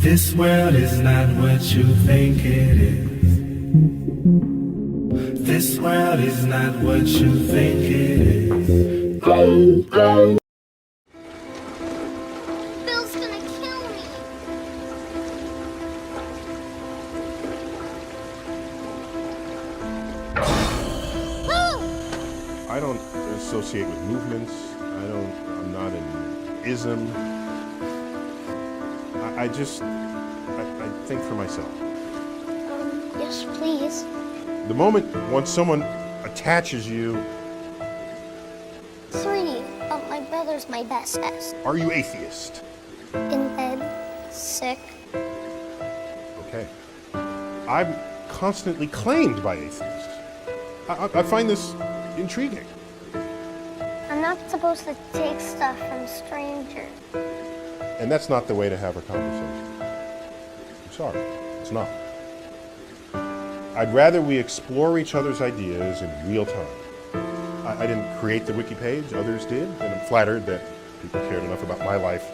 This world is not what you think it is. This world is not what you think it is. Oh, oh. Bill's gonna kill me. I don't associate with movements. I'm not an ism. I think for myself. Yes, please. The moment once someone attaches you, Sweetie, my brother's my best. are you atheist? In bed, sick. Okay. I'm constantly claimed by atheists. I find this intriguing. I'm not supposed to take stuff from strangers. And that's not the way to have a conversation. I'm sorry, it's not. I'd rather we explore each other's ideas in real time. I didn't create the wiki page, others did, and I'm flattered that people cared enough about my life.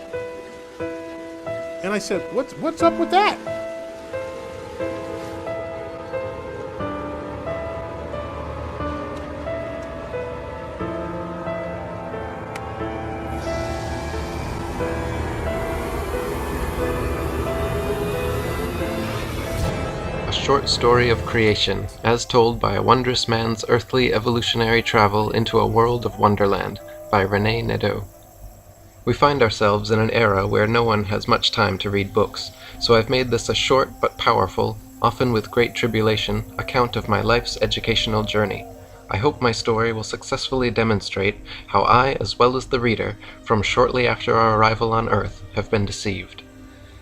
And I said, what's up with that? A short story of creation, as told by a wondrous man's earthly evolutionary travel into a world of wonderland, by Rene Nadeau. We find ourselves in an era where no one has much time to read books, so I've made this a short but powerful, often with great tribulation, account of my life's educational journey. I hope my story will successfully demonstrate how I, as well as the reader, from shortly after our arrival on Earth, have been deceived.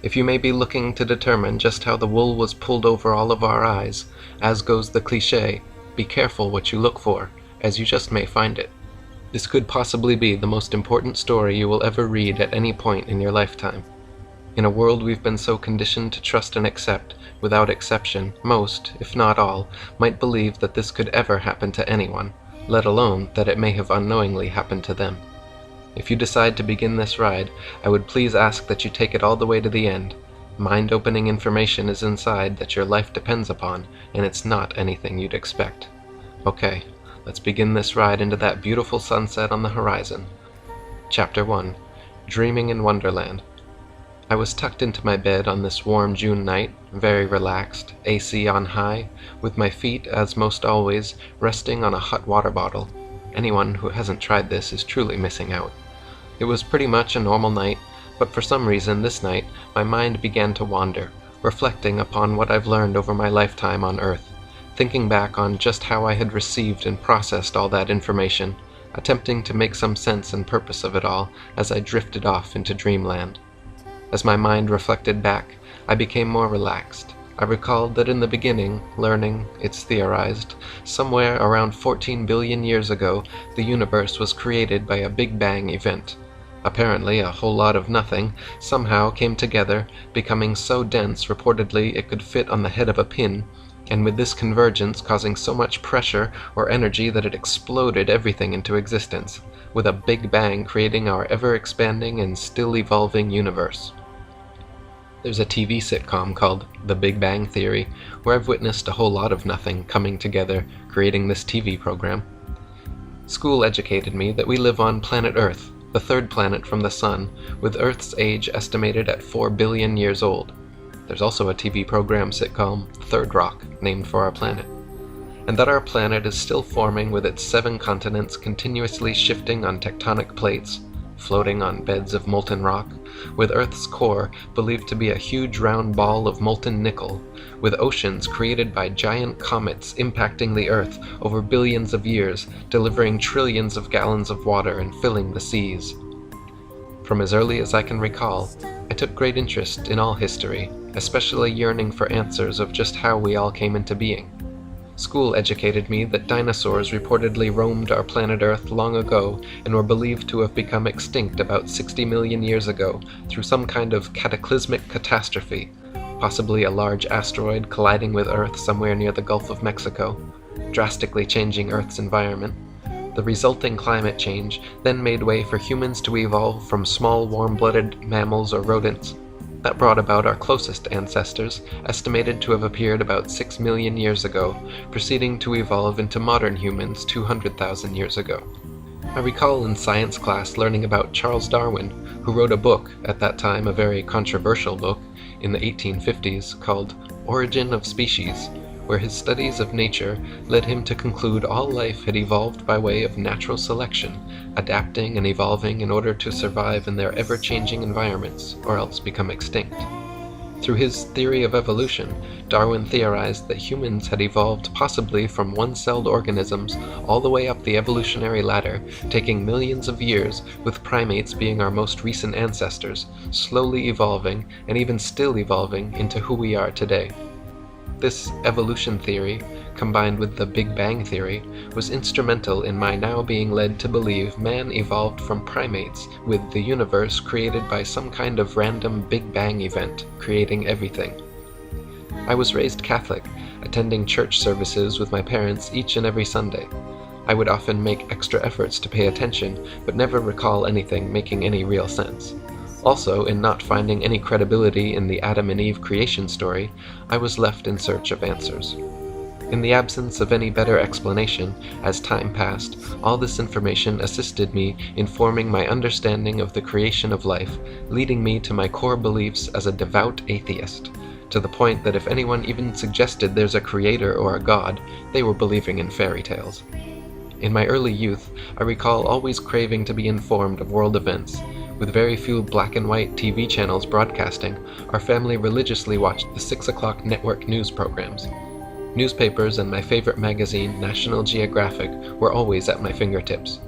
If you may be looking to determine just how the wool was pulled over all of our eyes, as goes the cliché, be careful what you look for, as you just may find it. This could possibly be the most important story you will ever read at any point in your lifetime. In a world we've been so conditioned to trust and accept, without exception, most, if not all, might believe that this could ever happen to anyone, let alone that it may have unknowingly happened to them. If you decide to begin this ride, I would please ask that you take it all the way to the end. Mind-opening information is inside that your life depends upon, and it's not anything you'd expect. Okay, let's begin this ride into that beautiful sunset on the horizon. Chapter 1. Dreaming in Wonderland. I was tucked into my bed on this warm June night, very relaxed, AC on high, with my feet, as most always, resting on a hot water bottle. Anyone who hasn't tried this is truly missing out. It was pretty much a normal night, but for some reason this night my mind began to wander, reflecting upon what I've learned over my lifetime on Earth, thinking back on just how I had received and processed all that information, attempting to make some sense and purpose of it all as I drifted off into dreamland. As my mind reflected back, I became more relaxed. I recalled that in the beginning, learning, it's theorized, somewhere around 14 billion years ago, the universe was created by a Big Bang event. Apparently, a whole lot of nothing somehow came together, becoming so dense reportedly it could fit on the head of a pin, and with this convergence causing so much pressure or energy that it exploded everything into existence, with a Big Bang creating our ever-expanding and still-evolving universe. There's a TV sitcom called The Big Bang Theory, where I've witnessed a whole lot of nothing coming together, creating this TV program. School educated me that we live on planet Earth, the third planet from the Sun, with Earth's age estimated at 4 billion years old. There's also a TV program sitcom, Third Rock, named for our planet. And that our planet is still forming with its 7 continents continuously shifting on tectonic plates, floating on beds of molten rock, with Earth's core believed to be a huge round ball of molten nickel, with oceans created by giant comets impacting the Earth over billions of years, delivering trillions of gallons of water and filling the seas. From as early as I can recall, I took great interest in all history, especially yearning for answers of just how we all came into being. School educated me that dinosaurs reportedly roamed our planet Earth long ago and were believed to have become extinct about 60 million years ago through some kind of cataclysmic catastrophe, possibly a large asteroid colliding with Earth somewhere near the Gulf of Mexico, drastically changing Earth's environment. The resulting climate change then made way for humans to evolve from small warm-blooded mammals or rodents. That brought about our closest ancestors, estimated to have appeared about 6 million years ago, proceeding to evolve into modern humans 200,000 years ago. I recall in science class learning about Charles Darwin, who wrote a book, at that time a very controversial book, in the 1850s called Origin of Species, where his studies of nature led him to conclude all life had evolved by way of natural selection, adapting and evolving in order to survive in their ever-changing environments, or else become extinct. Through his theory of evolution, Darwin theorized that humans had evolved possibly from one-celled organisms all the way up the evolutionary ladder, taking millions of years, with primates being our most recent ancestors, slowly evolving, and even still evolving, into who we are today. This evolution theory, combined with the Big Bang theory, was instrumental in my now being led to believe man evolved from primates, with the universe created by some kind of random Big Bang event, creating everything. I was raised Catholic, attending church services with my parents each and every Sunday. I would often make extra efforts to pay attention, but never recall anything making any real sense. Also, in not finding any credibility in the Adam and Eve creation story, I was left in search of answers. In the absence of any better explanation, as time passed, all this information assisted me in forming my understanding of the creation of life, leading me to my core beliefs as a devout atheist, to the point that if anyone even suggested there's a creator or a god, they were believing in fairy tales. In my early youth, I recall always craving to be informed of world events. With very few black and white TV channels broadcasting, our family religiously watched the 6 o'clock network news programs. Newspapers and my favorite magazine, National Geographic, were always at my fingertips.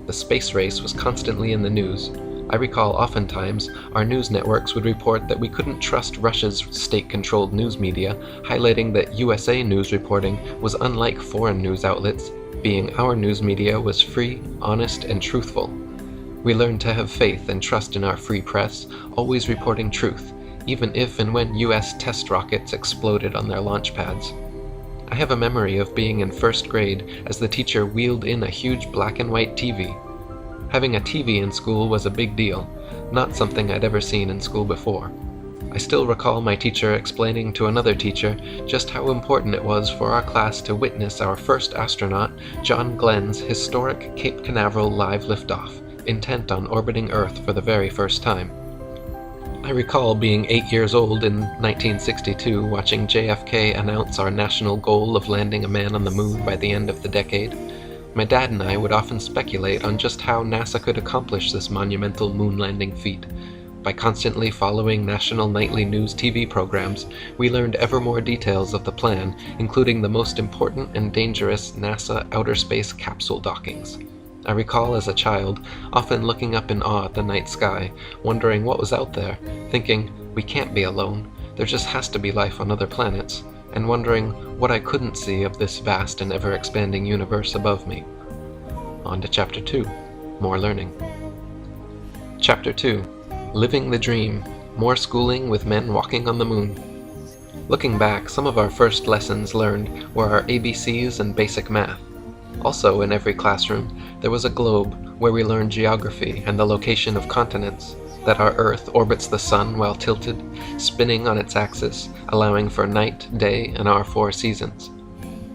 The space race was constantly in the news. I recall oftentimes our news networks would report that we couldn't trust Russia's state-controlled news media, highlighting that USA news reporting was unlike foreign news outlets, being our news media was free, honest, and truthful. We learned to have faith and trust in our free press, always reporting truth, even if and when US test rockets exploded on their launch pads. I have a memory of being in first grade as the teacher wheeled in a huge black and white TV. Having a TV in school was a big deal, not something I'd ever seen in school before. I still recall my teacher explaining to another teacher just how important it was for our class to witness our first astronaut, John Glenn's historic Cape Canaveral live liftoff, intent on orbiting Earth for the very first time. I recall being 8 years old in 1962 watching JFK announce our national goal of landing a man on the moon by the end of the decade. My dad and I would often speculate on just how NASA could accomplish this monumental moon landing feat. By constantly following national nightly news TV programs, we learned ever more details of the plan, including the most important and dangerous NASA outer space capsule dockings. I recall as a child often looking up in awe at the night sky, wondering what was out there, thinking, we can't be alone, there just has to be life on other planets, and wondering what I couldn't see of this vast and ever-expanding universe above me. On to Chapter 2, More Learning. Chapter 2, Living the Dream, More Schooling with Men Walking on the Moon. Looking back, some of our first lessons learned were our ABCs and basic math. Also, in every classroom, there was a globe where we learned geography and the location of continents, that our Earth orbits the Sun while tilted, spinning on its axis, allowing for night, day, and our 4 seasons.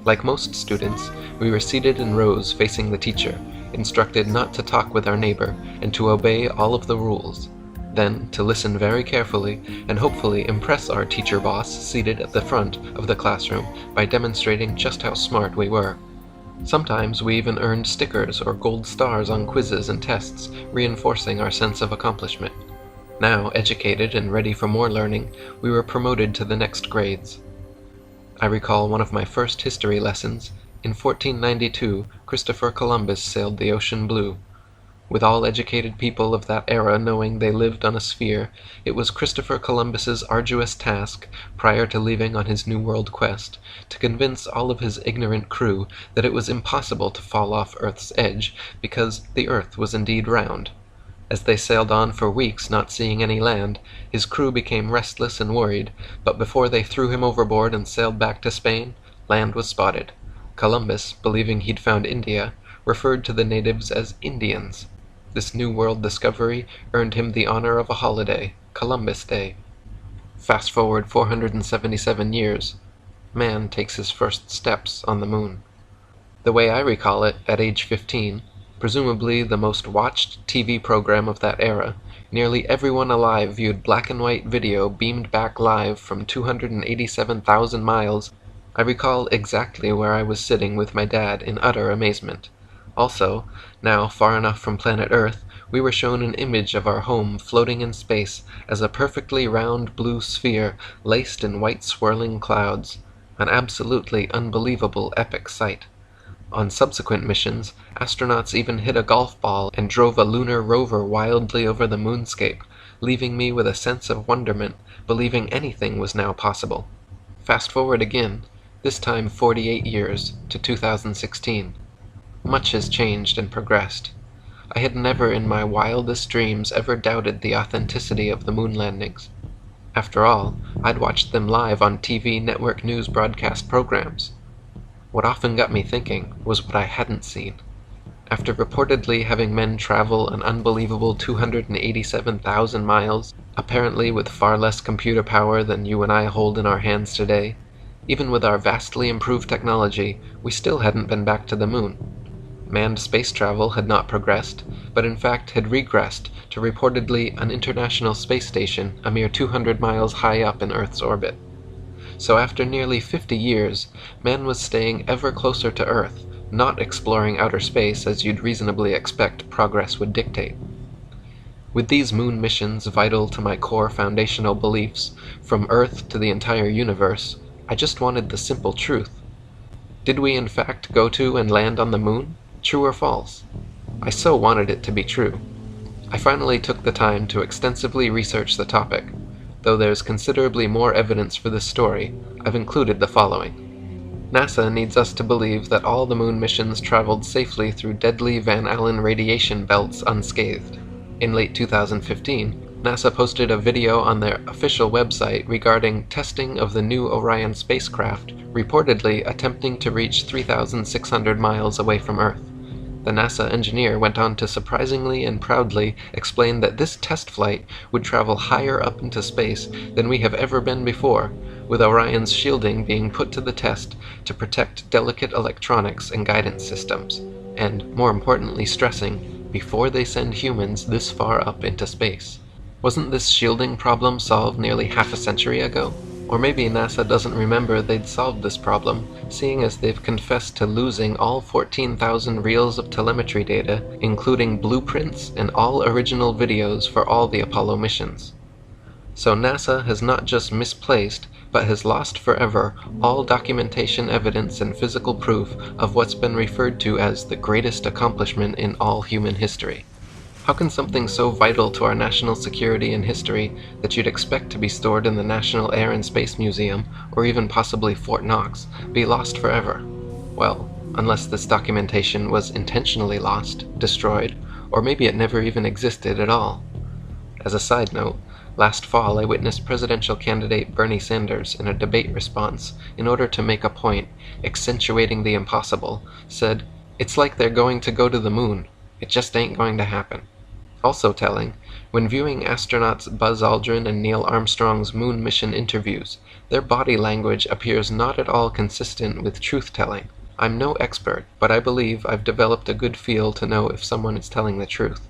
Like most students, we were seated in rows facing the teacher, instructed not to talk with our neighbor and to obey all of the rules, then to listen very carefully and hopefully impress our teacher boss seated at the front of the classroom by demonstrating just how smart we were. Sometimes we even earned stickers or gold stars on quizzes and tests, reinforcing our sense of accomplishment. Now, educated and ready for more learning, we were promoted to the next grades. I recall one of my first history lessons. In 1492, Christopher Columbus sailed the ocean blue. With all educated people of that era knowing they lived on a sphere, it was Christopher Columbus's arduous task, prior to leaving on his New World quest, to convince all of his ignorant crew that it was impossible to fall off Earth's edge, because the Earth was indeed round. As they sailed on for weeks not seeing any land, his crew became restless and worried, but before they threw him overboard and sailed back to Spain, land was spotted. Columbus, believing he'd found India, referred to the natives as Indians. This New World discovery earned him the honor of a holiday, Columbus Day. Fast forward 477 years, man takes his first steps on the moon. The way I recall it, at age 15, presumably the most watched TV program of that era, nearly everyone alive viewed black and white video beamed back live from 287,000 miles. I recall exactly where I was sitting with my dad in utter amazement. Also, now far enough from planet Earth, we were shown an image of our home floating in space as a perfectly round blue sphere laced in white swirling clouds, an absolutely unbelievable epic sight. On subsequent missions, astronauts even hit a golf ball and drove a lunar rover wildly over the moonscape, leaving me with a sense of wonderment, believing anything was now possible. Fast forward again, this time 48 years, to 2016. Much has changed and progressed. I had never in my wildest dreams ever doubted the authenticity of the moon landings. After all, I'd watched them live on TV network news broadcast programs. What often got me thinking was what I hadn't seen. After reportedly having men travel an unbelievable 287,000 miles, apparently with far less computer power than you and I hold in our hands today, even with our vastly improved technology, we still hadn't been back to the moon. Manned space travel had not progressed, but in fact had regressed to reportedly an international space station a mere 200 miles high up in Earth's orbit. So after nearly 50 years, man was staying ever closer to Earth, not exploring outer space as you'd reasonably expect progress would dictate. With these moon missions vital to my core foundational beliefs, from Earth to the entire universe, I just wanted the simple truth. Did we in fact go to and land on the moon? True or false? I so wanted it to be true. I finally took the time to extensively research the topic. Though there's considerably more evidence for this story, I've included the following. NASA needs us to believe that all the moon missions traveled safely through deadly Van Allen radiation belts unscathed. In late 2015, NASA posted a video on their official website regarding testing of the new Orion spacecraft, reportedly attempting to reach 3,600 miles away from Earth. The NASA engineer went on to surprisingly and proudly explain that this test flight would travel higher up into space than we have ever been before, with Orion's shielding being put to the test to protect delicate electronics and guidance systems, and, more importantly, stressing, before they send humans this far up into space. Wasn't this shielding problem solved nearly half a century ago? Or maybe NASA doesn't remember they'd solved this problem, seeing as they've confessed to losing all 14,000 reels of telemetry data, including blueprints and all original videos for all the Apollo missions. So NASA has not just misplaced, but has lost forever all documentation evidence and physical proof of what's been referred to as the greatest accomplishment in all human history. How can something so vital to our national security and history that you'd expect to be stored in the National Air and Space Museum, or even possibly Fort Knox, be lost forever? Well, unless this documentation was intentionally lost, destroyed, or maybe it never even existed at all. As a side note, last fall I witnessed presidential candidate Bernie Sanders in a debate response, in order to make a point, accentuating the impossible, said, "It's like they're going to go to the moon. It just ain't going to happen." Also telling, when viewing astronauts Buzz Aldrin and Neil Armstrong's moon mission interviews, their body language appears not at all consistent with truth-telling. I'm no expert, but I believe I've developed a good feel to know if someone is telling the truth.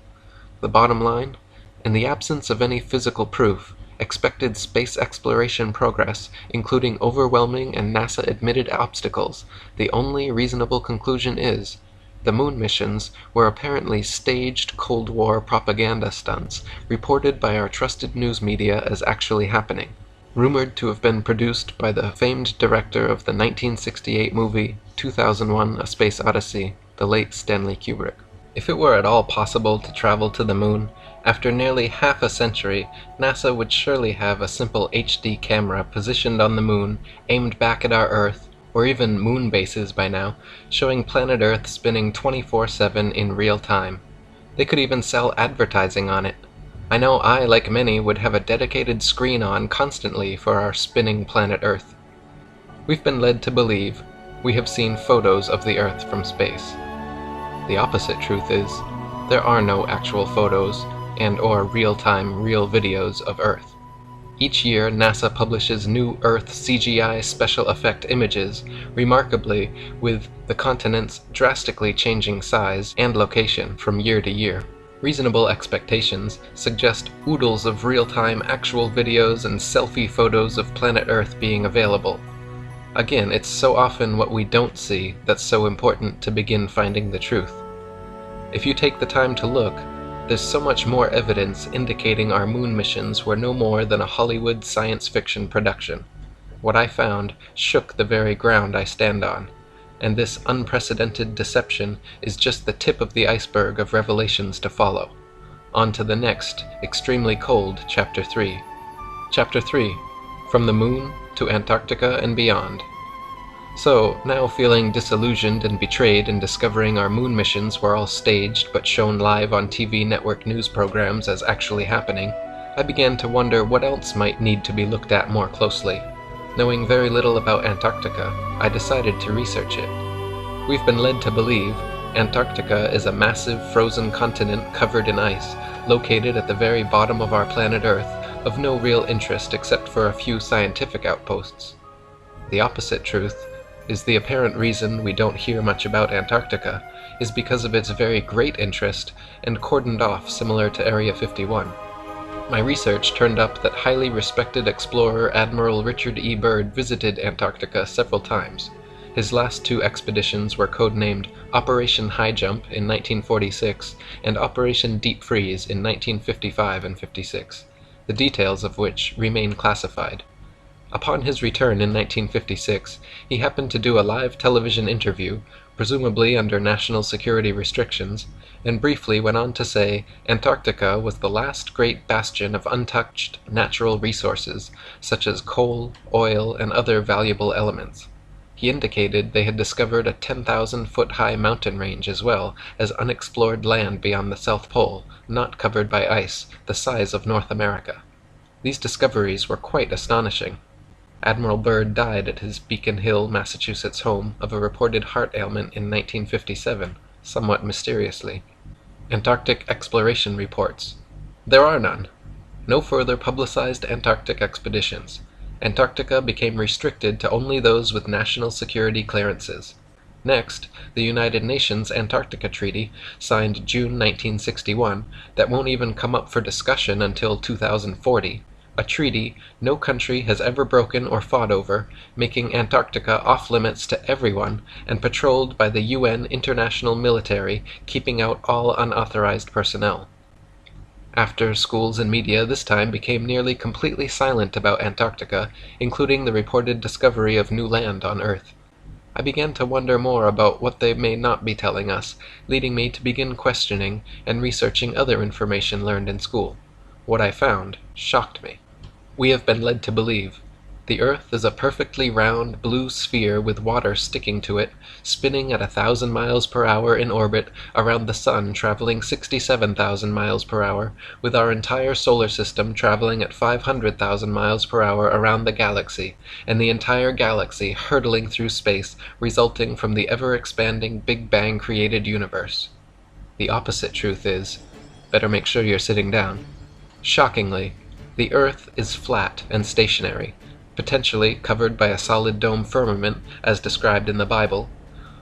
The bottom line? In the absence of any physical proof, expected space exploration progress, including overwhelming and NASA-admitted obstacles, the only reasonable conclusion is, the moon missions were apparently staged Cold War propaganda stunts, reported by our trusted news media as actually happening, rumored to have been produced by the famed director of the 1968 movie 2001: A Space Odyssey, the late Stanley Kubrick. If it were at all possible to travel to the moon, after nearly half a century, NASA would surely have a simple HD camera positioned on the moon, aimed back at our Earth, or even moon bases by now, showing planet Earth spinning 24/7 in real time. They could even sell advertising on it. I know I, like many, would have a dedicated screen on constantly for our spinning planet Earth. We've been led to believe we have seen photos of the Earth from space. The opposite truth is, there are no actual photos and/or real-time, real videos of Earth. Each year, NASA publishes new Earth CGI special effect images, remarkably with the continents drastically changing size and location from year to year. Reasonable expectations suggest oodles of real-time actual videos and selfie photos of planet Earth being available. Again, it's so often what we don't see that's so important to begin finding the truth. If you take the time to look, there's so much more evidence indicating our moon missions were no more than a Hollywood science fiction production. What I found shook the very ground I stand on, and this unprecedented deception is just the tip of the iceberg of revelations to follow. On to the next, extremely cold, Chapter 3. Chapter 3, From the Moon to Antarctica and Beyond. So, now feeling disillusioned and betrayed in discovering our moon missions were all staged but shown live on TV network news programs as actually happening, I began to wonder what else might need to be looked at more closely. Knowing very little about Antarctica, I decided to research it. We've been led to believe Antarctica is a massive frozen continent covered in ice, located at the very bottom of our planet Earth, of no real interest except for a few scientific outposts. The opposite truth is the apparent reason we don't hear much about Antarctica is because of its very great interest and cordoned off similar to Area 51. My research turned up that highly respected explorer Admiral Richard E. Byrd visited Antarctica several times. His last two expeditions were codenamed Operation High Jump in 1946 and Operation Deep Freeze in 1955 and 56, the details of which remain classified. Upon his return in 1956, he happened to do a live television interview, presumably under national security restrictions, and briefly went on to say Antarctica was the last great bastion of untouched natural resources, such as coal, oil, and other valuable elements. He indicated they had discovered a 10,000-foot-high mountain range as well as unexplored land beyond the South Pole, not covered by ice, the size of North America. These discoveries were quite astonishing. Admiral Byrd died at his Beacon Hill, Massachusetts home of a reported heart ailment in 1957, somewhat mysteriously. Antarctic exploration reports. There are none. No further publicized Antarctic expeditions. Antarctica became restricted to only those with national security clearances. Next, the United Nations Antarctica Treaty, signed June 1961, that won't even come up for discussion until 2040. A treaty no country has ever broken or fought over, making Antarctica off-limits to everyone and patrolled by the UN International Military, keeping out all unauthorized personnel. After schools and media this time became nearly completely silent about Antarctica, including the reported discovery of new land on Earth, I began to wonder more about what they may not be telling us, leading me to begin questioning and researching other information learned in school. What I found shocked me. We have been led to believe the Earth is a perfectly round blue sphere with water sticking to it, spinning at 1,000 miles per hour in orbit around the Sun, traveling 67,000 miles per hour, with our entire solar system traveling at 500,000 miles per hour around the galaxy, and the entire galaxy hurtling through space, resulting from the ever-expanding Big Bang-created universe. The opposite truth is, better make sure you're sitting down. Shockingly, the Earth is flat and stationary, potentially covered by a solid dome firmament, as described in the Bible.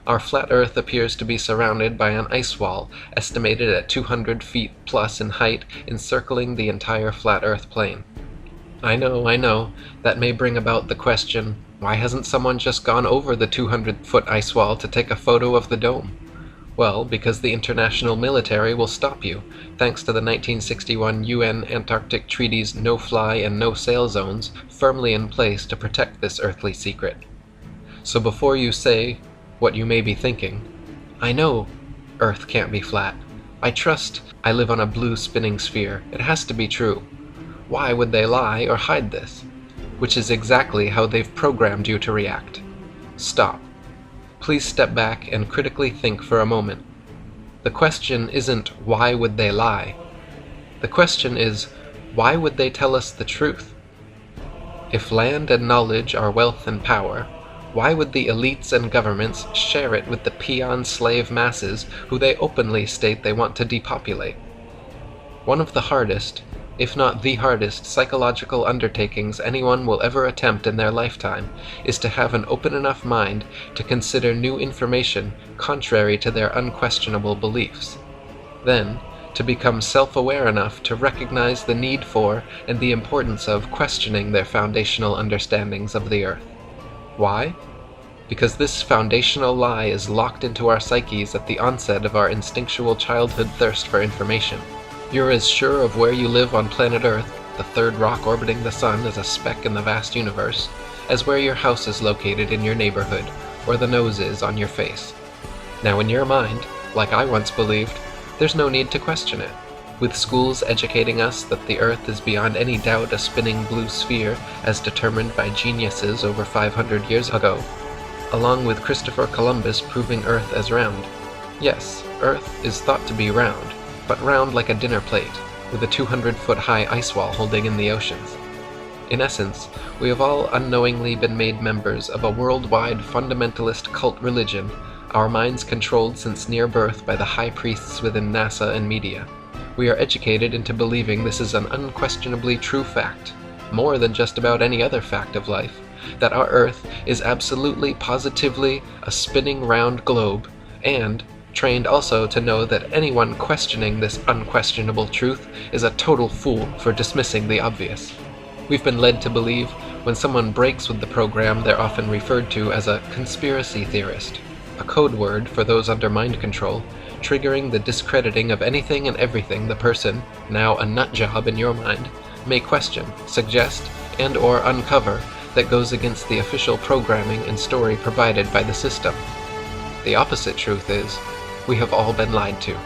Our flat Earth appears to be surrounded by an ice wall, estimated at 200 feet plus in height, encircling the entire flat Earth plane. I know, that may bring about the question, why hasn't someone just gone over the 200-foot ice wall to take a photo of the dome? Well, because the international military will stop you, thanks to the 1961 UN Antarctic Treaty's no-fly and no-sail zones firmly in place to protect this earthly secret. So before you say what you may be thinking, I know Earth can't be flat. I trust I live on a blue spinning sphere. It has to be true. Why would they lie or hide this? Which is exactly how they've programmed you to react. Stop. Please step back and critically think for a moment. The question isn't why would they lie? The question is, why would they tell us the truth? If land and knowledge are wealth and power, why would the elites and governments share it with the peon slave masses who they openly state they want to depopulate? One of the hardest, if not the hardest, psychological undertakings anyone will ever attempt in their lifetime is to have an open enough mind to consider new information contrary to their unquestionable beliefs. Then, to become self-aware enough to recognize the need for and the importance of questioning their foundational understandings of the Earth. Why? Because this foundational lie is locked into our psyches at the onset of our instinctual childhood thirst for information. You're as sure of where you live on planet Earth, the third rock orbiting the sun as a speck in the vast universe, as where your house is located in your neighborhood, or the nose is on your face. Now in your mind, like I once believed, there's no need to question it. With schools educating us that the Earth is beyond any doubt a spinning blue sphere as determined by geniuses over 500 years ago, along with Christopher Columbus proving Earth as round. Yes, Earth is thought to be round, but round like a dinner plate, with a 200-foot-high ice wall holding in the oceans. In essence, we have all unknowingly been made members of a worldwide fundamentalist cult religion, our minds controlled since near birth by the high priests within NASA and media. We are educated into believing this is an unquestionably true fact, more than just about any other fact of life, that our Earth is absolutely, positively a spinning round globe, and trained also to know that anyone questioning this unquestionable truth is a total fool for dismissing the obvious. We've been led to believe when someone breaks with the program they're often referred to as a conspiracy theorist, a code word for those under mind control, triggering the discrediting of anything and everything the person, now a nut job in your mind, may question, suggest, and or uncover that goes against the official programming and story provided by the system. The opposite truth is, we have all been lied to.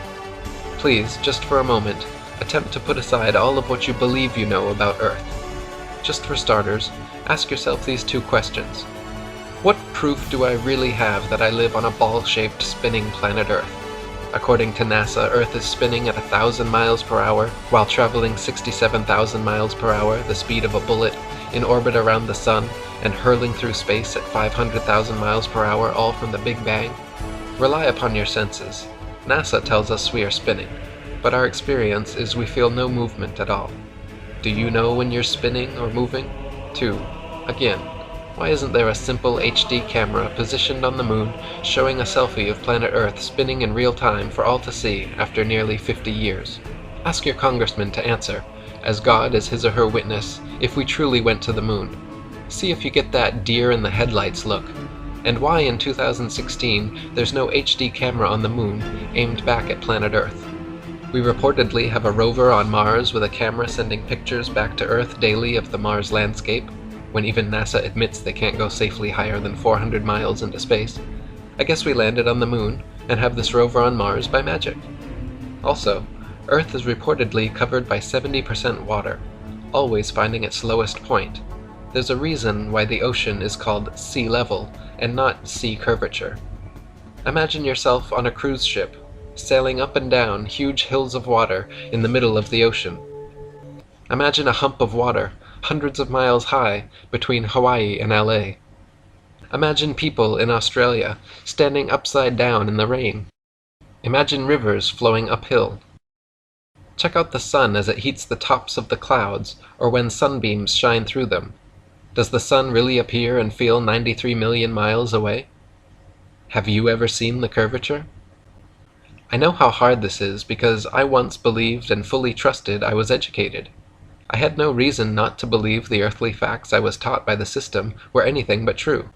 Please, just for a moment, attempt to put aside all of what you believe you know about Earth. Just for starters, ask yourself these two questions. What proof do I really have that I live on a ball-shaped spinning planet Earth? According to NASA, Earth is spinning at 1,000 miles per hour while traveling 67,000 miles per hour, the speed of a bullet, in orbit around the Sun and hurling through space at 500,000 miles per hour, all from the Big Bang. Rely upon your senses. NASA tells us we are spinning, but our experience is we feel no movement at all. Do you know when you're spinning or moving? 2. Again, why isn't there a simple HD camera positioned on the moon showing a selfie of planet Earth spinning in real time for all to see after nearly 50 years? Ask your congressman to answer, as God is his or her witness, if we truly went to the moon. See if you get that deer in the headlights look. And why in 2016 there's no HD camera on the moon aimed back at planet Earth. We reportedly have a rover on Mars with a camera sending pictures back to Earth daily of the Mars landscape, when even NASA admits they can't go safely higher than 400 miles into space. I guess we landed on the moon and have this rover on Mars by magic. Also, Earth is reportedly covered by 70% water, always finding its lowest point. There's a reason why the ocean is called sea level and not sea curvature. Imagine yourself on a cruise ship, sailing up and down huge hills of water in the middle of the ocean. Imagine a hump of water, hundreds of miles high, between Hawaii and LA. Imagine people in Australia standing upside down in the rain. Imagine rivers flowing uphill. Check out the sun as it heats the tops of the clouds, or when sunbeams shine through them. Does the sun really appear and feel 93 million miles away? Have you ever seen the curvature? I know how hard this is because I once believed and fully trusted I was educated. I had no reason not to believe the earthly facts I was taught by the system were anything but true.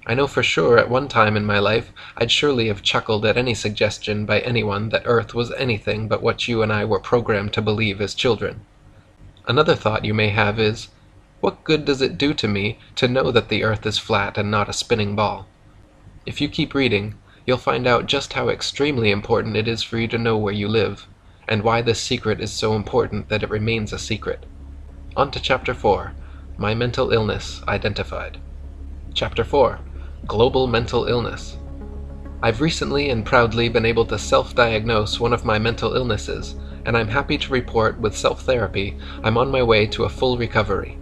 I know for sure at one time in my life I'd surely have chuckled at any suggestion by anyone that Earth was anything but what you and I were programmed to believe as children. Another thought you may have is, what good does it do to me to know that the Earth is flat and not a spinning ball? If you keep reading, you'll find out just how extremely important it is for you to know where you live, and why this secret is so important that it remains a secret. On to Chapter 4, My Mental Illness Identified. Chapter 4, Global Mental Illness. I've recently and proudly been able to self-diagnose one of my mental illnesses, and I'm happy to report with self-therapy I'm on my way to a full recovery.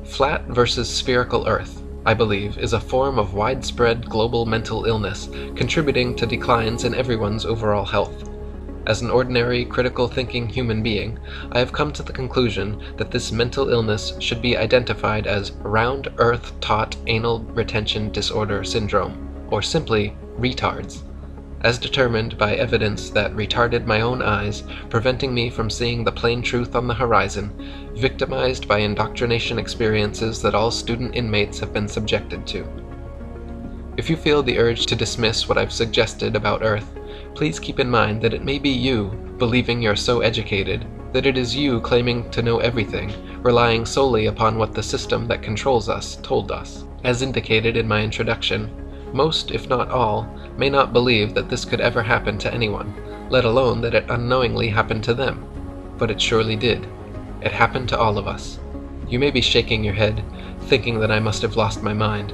Flat versus spherical Earth, I believe, is a form of widespread global mental illness, contributing to declines in everyone's overall health. As an ordinary, critical-thinking human being, I have come to the conclusion that this mental illness should be identified as round earth-taught anal retention disorder syndrome, or simply retards, as determined by evidence that retarded my own eyes, preventing me from seeing the plain truth on the horizon, victimized by indoctrination experiences that all student inmates have been subjected to. If you feel the urge to dismiss what I've suggested about Earth, please keep in mind that it may be you, believing you're so educated, that it is you claiming to know everything, relying solely upon what the system that controls us told us. As indicated in my introduction, most, if not all, may not believe that this could ever happen to anyone, let alone that it unknowingly happened to them. But it surely did. It happened to all of us. You may be shaking your head, thinking that I must have lost my mind.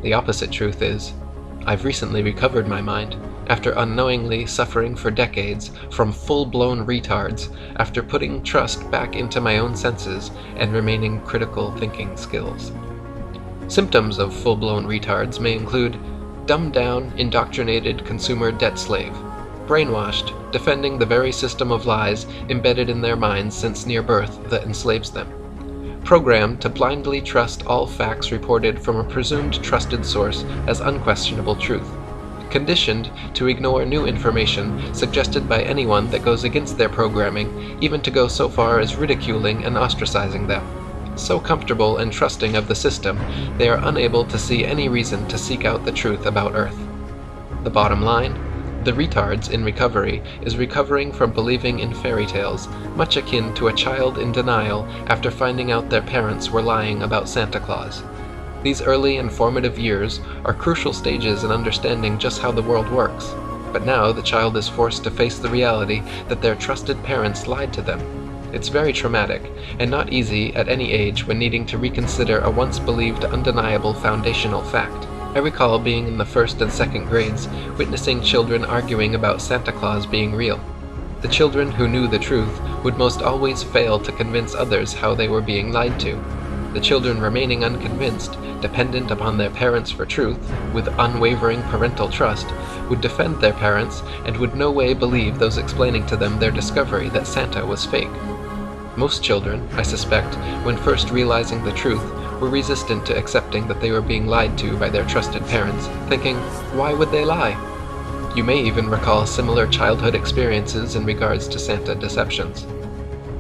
The opposite truth is, I've recently recovered my mind, after unknowingly suffering for decades from full-blown retards, after putting trust back into my own senses and remaining critical thinking skills. Symptoms of full-blown retards may include dumbed-down, indoctrinated consumer debt slave, brainwashed, defending the very system of lies embedded in their minds since near birth that enslaves them, programmed to blindly trust all facts reported from a presumed trusted source as unquestionable truth, conditioned to ignore new information suggested by anyone that goes against their programming, even to go so far as ridiculing and ostracizing them. So comfortable and trusting of the system, they are unable to see any reason to seek out the truth about Earth. The bottom line, the retards in recovery is recovering from believing in fairy tales, much akin to a child in denial after finding out their parents were lying about Santa Claus. These early and formative years are crucial stages in understanding just how the world works, but now the child is forced to face the reality that their trusted parents lied to them. It's very traumatic, and not easy at any age when needing to reconsider a once believed undeniable foundational fact. I recall being in the first and second grades, witnessing children arguing about Santa Claus being real. The children who knew the truth would most always fail to convince others how they were being lied to. The children remaining unconvinced, dependent upon their parents for truth, with unwavering parental trust, would defend their parents and would no way believe those explaining to them their discovery that Santa was fake. Most children, I suspect, when first realizing the truth, were resistant to accepting that they were being lied to by their trusted parents, thinking, why would they lie? You may even recall similar childhood experiences in regards to Santa deceptions.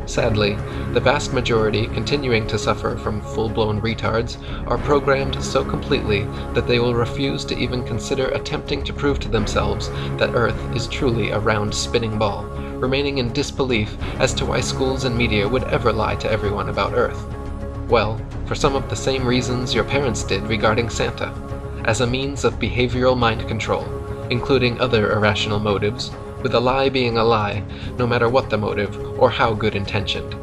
Sadly, the vast majority continuing to suffer from full-blown retards are programmed so completely that they will refuse to even consider attempting to prove to themselves that Earth is truly a round spinning ball, remaining in disbelief as to why schools and media would ever lie to everyone about Earth. Well, for some of the same reasons your parents did regarding Santa, as a means of behavioral mind control, including other irrational motives, with a lie being a lie, no matter what the motive or how good intentioned.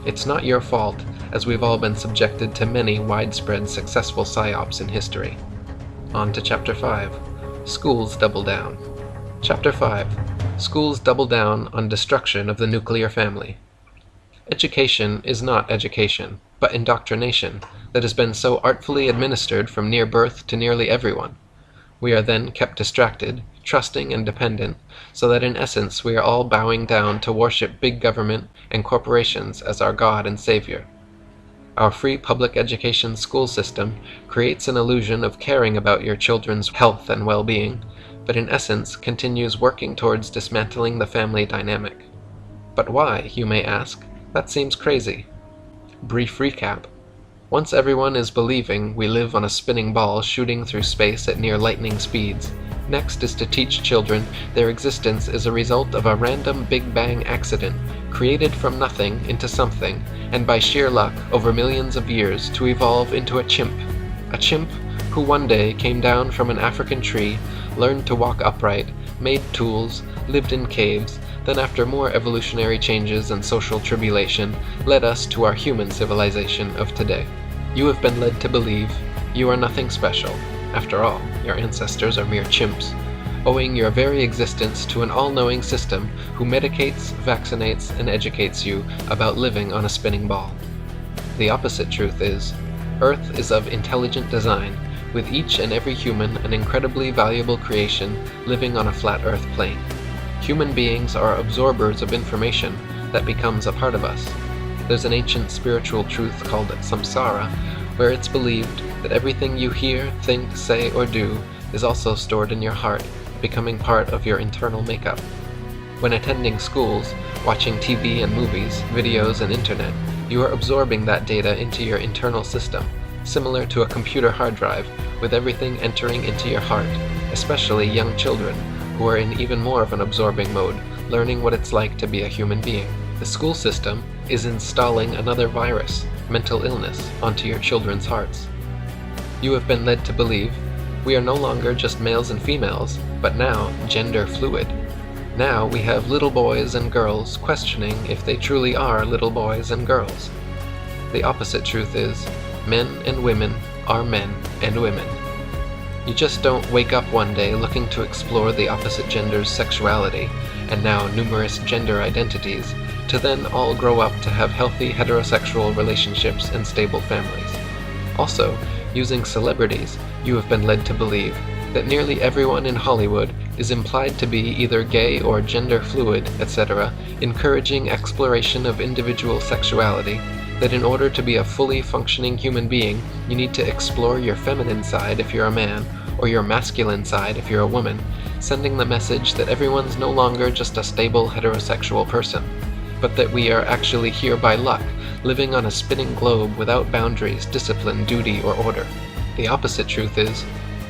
It's not your fault, as we've all been subjected to many widespread successful psyops in history. On to Chapter 5. Schools double down. Chapter 5. Schools double down on destruction of the nuclear family. Education is not education, but indoctrination that has been so artfully administered from near birth to nearly everyone. We are then kept distracted, trusting and dependent, so that in essence we are all bowing down to worship big government and corporations as our God and Savior. Our free public education school system creates an illusion of caring about your children's health and well-being, but in essence continues working towards dismantling the family dynamic. But why, you may ask? That seems crazy. Brief recap. Once everyone is believing we live on a spinning ball shooting through space at near lightning speeds, next is to teach children their existence is a result of a random Big Bang accident, created from nothing into something, and by sheer luck over millions of years to evolve into a chimp who one day came down from an African tree, learned to walk upright, made tools, lived in caves, then after more evolutionary changes and social tribulation, led us to our human civilization of today. You have been led to believe you are nothing special. After all, your ancestors are mere chimps, owing your very existence to an all-knowing system who medicates, vaccinates, and educates you about living on a spinning ball. The opposite truth is, Earth is of intelligent design, with each and every human an incredibly valuable creation living on a flat Earth plane. Human beings are absorbers of information that becomes a part of us. There's an ancient spiritual truth called samsara, where it's believed that everything you hear, think, say, or do is also stored in your heart, becoming part of your internal makeup. When attending schools, watching TV and movies, videos and internet, you are absorbing that data into your internal system, similar to a computer hard drive, with everything entering into your heart, especially young children, who are in even more of an absorbing mode, learning what it's like to be a human being. The school system is installing another virus, mental illness, onto your children's hearts. You have been led to believe we are no longer just males and females, but now gender fluid. Now we have little boys and girls questioning if they truly are little boys and girls. The opposite truth is, men and women are men and women. You just don't wake up one day looking to explore the opposite gender's sexuality, and now numerous gender identities, to then all grow up to have healthy heterosexual relationships and stable families. Also, using celebrities, you have been led to believe that nearly everyone in Hollywood is implied to be either gay or gender fluid, etc., encouraging exploration of individual sexuality, that in order to be a fully functioning human being, you need to explore your feminine side if you're a man, or your masculine side if you're a woman, sending the message that everyone's no longer just a stable heterosexual person, but that we are actually here by luck, living on a spinning globe without boundaries, discipline, duty, or order. The opposite truth is,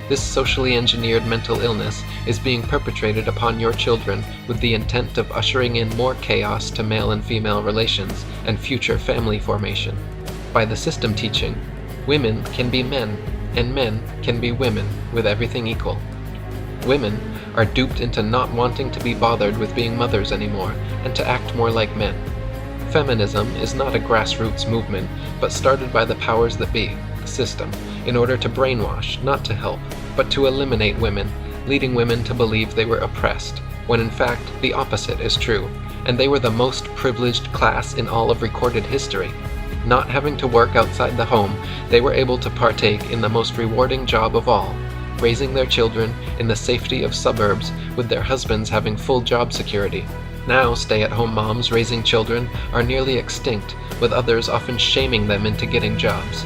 this socially engineered mental illness is being perpetrated upon your children with the intent of ushering in more chaos to male and female relations and future family formation. By the system teaching, women can be men, and men can be women, with everything equal. Women are duped into not wanting to be bothered with being mothers anymore, and to act more like men. Feminism is not a grassroots movement, but started by the powers that be, the system, in order to brainwash, not to help, but to eliminate women, leading women to believe they were oppressed, when in fact the opposite is true, and they were the most privileged class in all of recorded history. Not having to work outside the home, they were able to partake in the most rewarding job of all, raising their children in the safety of suburbs with their husbands having full job security. Now stay-at-home moms raising children are nearly extinct, with others often shaming them into getting jobs.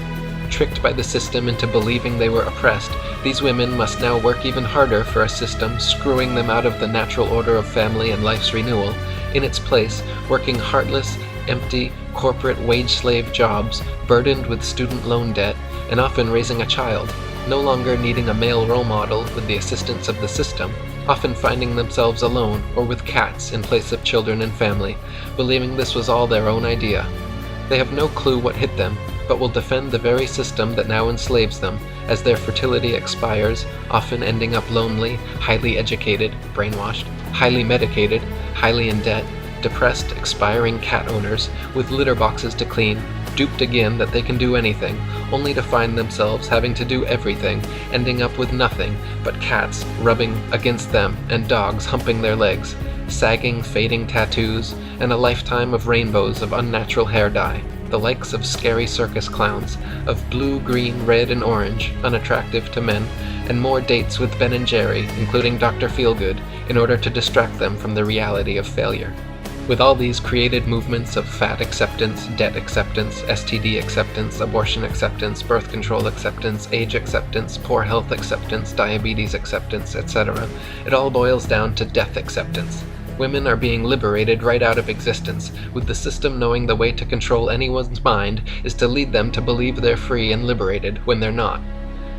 Tricked by the system into believing they were oppressed, these women must now work even harder for a system screwing them out of the natural order of family and life's renewal, in its place working heartless, empty, corporate wage-slave jobs burdened with student loan debt, and often raising a child, no longer needing a male role model with the assistance of the system, often finding themselves alone or with cats in place of children and family, believing this was all their own idea. They have no clue what hit them, but will defend the very system that now enslaves them, as their fertility expires, often ending up lonely, highly educated, brainwashed, highly medicated, highly in debt, depressed, expiring cat owners, with litter boxes to clean, duped again that they can do anything, only to find themselves having to do everything, ending up with nothing but cats rubbing against them and dogs humping their legs, sagging, fading tattoos, and a lifetime of rainbows of unnatural hair dye, the likes of scary circus clowns, of blue, green, red, and orange, unattractive to men, and more dates with Ben and Jerry, including Dr. Feelgood, in order to distract them from the reality of failure. With all these created movements of fat acceptance, debt acceptance, STD acceptance, abortion acceptance, birth control acceptance, age acceptance, poor health acceptance, diabetes acceptance, etc., it all boils down to death acceptance. Women are being liberated right out of existence, with the system knowing the way to control anyone's mind is to lead them to believe they're free and liberated when they're not,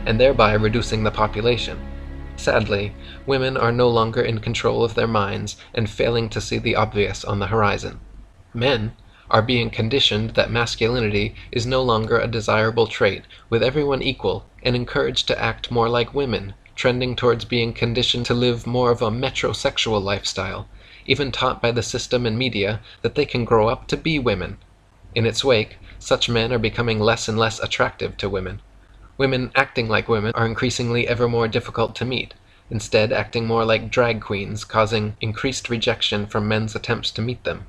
and thereby reducing the population. Sadly, women are no longer in control of their minds and failing to see the obvious on the horizon. Men are being conditioned that masculinity is no longer a desirable trait, with everyone equal, and encouraged to act more like women, trending towards being conditioned to live more of a metrosexual lifestyle, even taught by the system and media that they can grow up to be women. In its wake, such men are becoming less and less attractive to women. Women acting like women are increasingly ever more difficult to meet, instead acting more like drag queens, causing increased rejection from men's attempts to meet them.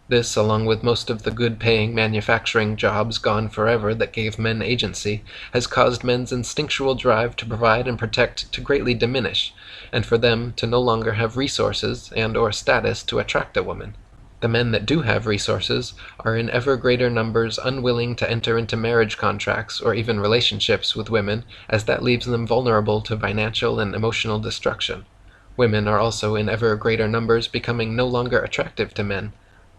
This, along with most of the good-paying manufacturing jobs gone forever that gave men agency, has caused men's instinctual drive to provide and protect to greatly diminish, and for them to no longer have resources and/or status to attract a woman. The men that do have resources are in ever greater numbers unwilling to enter into marriage contracts or even relationships with women, as that leaves them vulnerable to financial and emotional destruction. Women are also in ever greater numbers becoming no longer attractive to men.